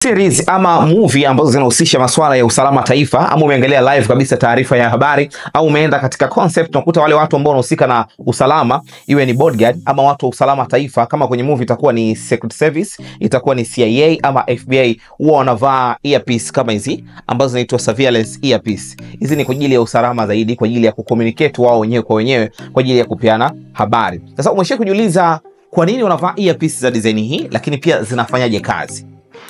Series ama movie ambazo zinahusisha masuala ya usalama taifa, ama umeangalia live kabisa taarifa ya habari, au umeenda katika concept unakuta wale watu ambao wanahusika na usalama, iwe ni bodyguard ama watu wa usalama taifa, kama kwenye movie itakuwa ni Secret Service, itakuwa ni CIA ama FBI, huwa wanavaa earpiece kama hizi ambazo zinaitwa surveillance earpiece. Hizi ni kwa ajili ya usalama zaidi, kwa ajili ya kucommunicate wao wenyewe kwa wenyewe, kwa ajili ya kupeana habari. Sasa umesha kujiuliza kwa nini wanavaa earpiece za design hii, lakini pia zinafanyaje kazi?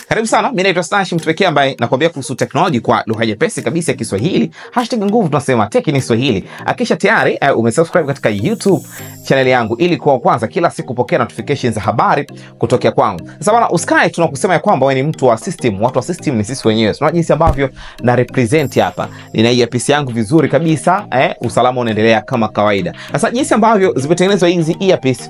Karibu sana, mimi naitwa Stash, mtu pekee ambaye nakwambia kuhusu technology kwa lugha nyepesi kabisa ya Kiswahili. #nguvu tunasema Tech ni Swahili. Hakisha tayari umesubscribe katika YouTube channel yangu ili kwa kwanza kila siku pokea notifications za habari kutokea kwangu. Sasa bwana, usikae tunakusema ya kwamba wewe ni mtu wa system. Watu wa system ni sisi wenyewe. Unaona jinsi ambavyo na represent hapa. Nina earpiece yangu vizuri kabisa, usalama unaendelea kama kawaida. Sasa jinsi ambavyo zimetengenezwa hizi earpiece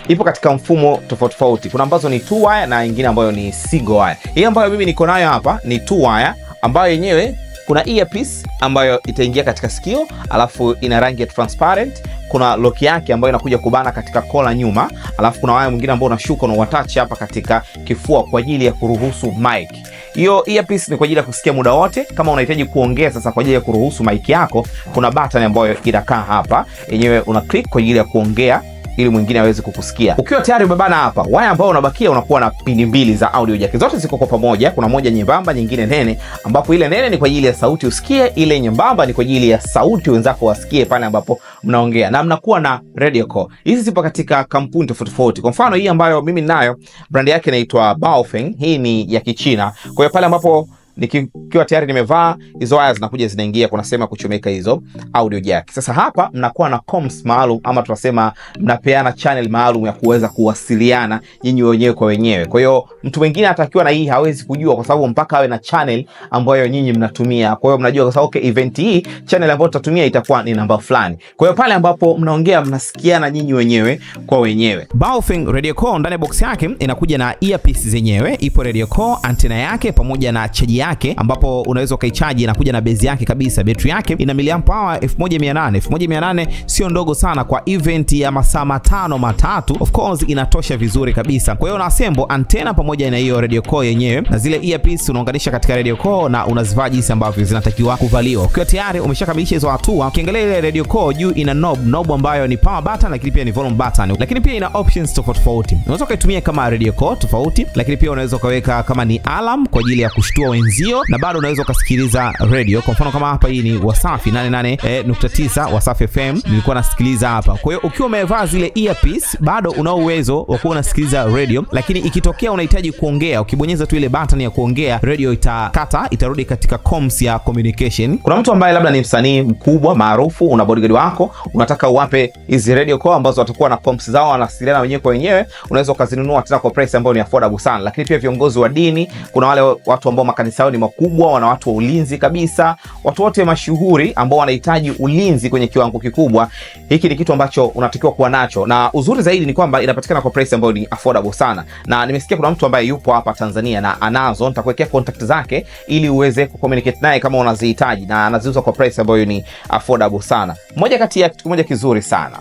ipo katika mfumo tofauti. Kuna ambazo ni 2 wire na nyingine ambayo ni single wire. Hii ambayo mimi niko nayo hapa ni 2 wire, ambayo yenyewe kuna earpiece ambayo itaingia katika sikio, alafu ina rangi ya transparent. Kuna lock yake ambayo inakuja kubana katika kola nyuma, alafu kuna wire mwingine ambao unashuka na uattach hapa katika kifua kwa ajili ya kuruhusu mic. Hiyo earpiece ni kwa ajili ya kusikia muda wote. Kama unahitaji kuongea sasa kwa ajili ya kuruhusu mic yako, kuna button ambayo inakaa hapa, yenyewe una click kwa ajili ya kuongea ili mwingine aweze kukusikia. Ukiwa tayari umebana hapa, waya ambao unabakia unakuwa na pini mbili za audio jack. Zote ziko kwa pamoja. Kuna moja nyembamba, nyingine nene, ambapo ile nene ni kwa ajili ya sauti usikie, ile nyembamba ni kwa ajili ya sauti wenzako wasikie pale ambapo mnaongea. Na mnakuwa na radio call. Hizi zipo katika kampuni tofauti. Kwa mfano hii ambayo mimi ninayo, brand yake inaitwa Baofeng. Hii ni ya Kichina. Kwa hiyo pale ambapo nikiwa tayari nimevaa, hizo wires zinakuja zinaingia, kuna sema kuchomeka hizo audio jack. Sasa hapa mnakuwa na comms maalum, ama tunasema mnapeana channel maalum ya kuweza kuwasiliana nyinyi wenyewe kwa wenyewe. Kwa hiyo mtu mwingine atakiwa na hii hawezi kujua, kwa sababu mpaka awe na channel ambayo nyinyi mnatumia. Kwa hiyo mnajua kwa sababu event hii channel ambayo tutatumia itakuwa ni namba fulani. Kwa hiyo pale ambapo mnaongea mnasikiana nyinyi wenyewe kwa wenyewe. Baofeng radio call ndani box yake inakuja na earpiece zenyewe, ipo radio call, antenna yake pamoja na charge yake, ambapo unaweza ukaichaji. Inakuja na base yake kabisa. Battery yake ina miliamp hour 1800. 1800 sio ndogo sana kwa event ya masaa 5 matatu. Of course inatosha vizuri kabisa. Kwa hiyo una assemble antenna pamoja na hiyo radio call yenyewe, na zile earpiece unaunganisha katika radio call na unazivaa jinsi ambavyo zinatakiwa kuvaliwa. Ukiwa tayari umeshakamilisha hizo hatua, ukiangalia ile radio call juu ina knob ambayo ni power button, lakini pia ni volume button, lakini pia ina options tofauti. Unaweza kuitumia kama radio call tofauti, lakini pia unaweza ukaweka kama ni alarm kwa ajili ya kushtua wenzio, na bado unaweza kusikiliza radio. Kwa mfano kama hapa, hii ni Wasafi 88.9 Wasafi FM, nilikuwa nasikiliza hapa. Kwa hiyo ukiwa umevaa zile earpiece bado una uwezo wa kuwa unasikiliza radio, lakini ikitokea unahitaji kuongea, ukibonyeza tu ile button ya kuongea, radio itakata, itarudi katika comms ya communication. Kuna mtu ambaye labda ni msanii mkubwa maarufu, una bodyguard wako, unataka uwape hizi radio call ambazo watakuwa na comms zao, wanasiliana wenyewe kwa wenyewe, unaweza ukazinunua tena kwa price ambayo ni affordable sana. Lakini pia viongozi wa dini, kuna wale watu ambao makanisa yao ni makubwa, wana watu wa ulinzi kabisa, watu wote mashuhuri ambao wanahitaji ulinzi kwenye kiwango kikubwa, hiki ni kitu ambacho unatakiwa kuwa nacho. Na uzuri zaidi ni kwamba inapatikana kwa price ambayo ni affordable sana. Na nimesikia kuna mtu ambaye yupo hapa Tanzania na anazo, nitakuwekea contact zake ili uweze kucommunicate naye kama unazihitaji, na anaziuza kwa price ambayo ni affordable sana. Moja kati ya kitu kimoja kizuri sana.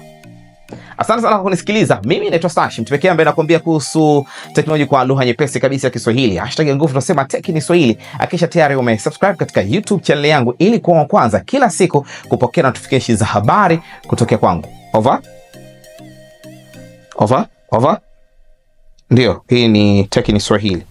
Asante sana kwa kunisikiliza. Mimi naitwa Stash, mtu pekee ambaye nakwambia kuhusu teknolojia kwa lugha nyepesi kabisa ya Kiswahili. #nguvu tunasema Tech ni Swahili. Hakisha tayari umesubscribe katika YouTube channel yangu ili kwa kwanza kila siku kupokea notifications za habari kutokea kwangu. Over. Ndio, hii ni Tech ni Swahili.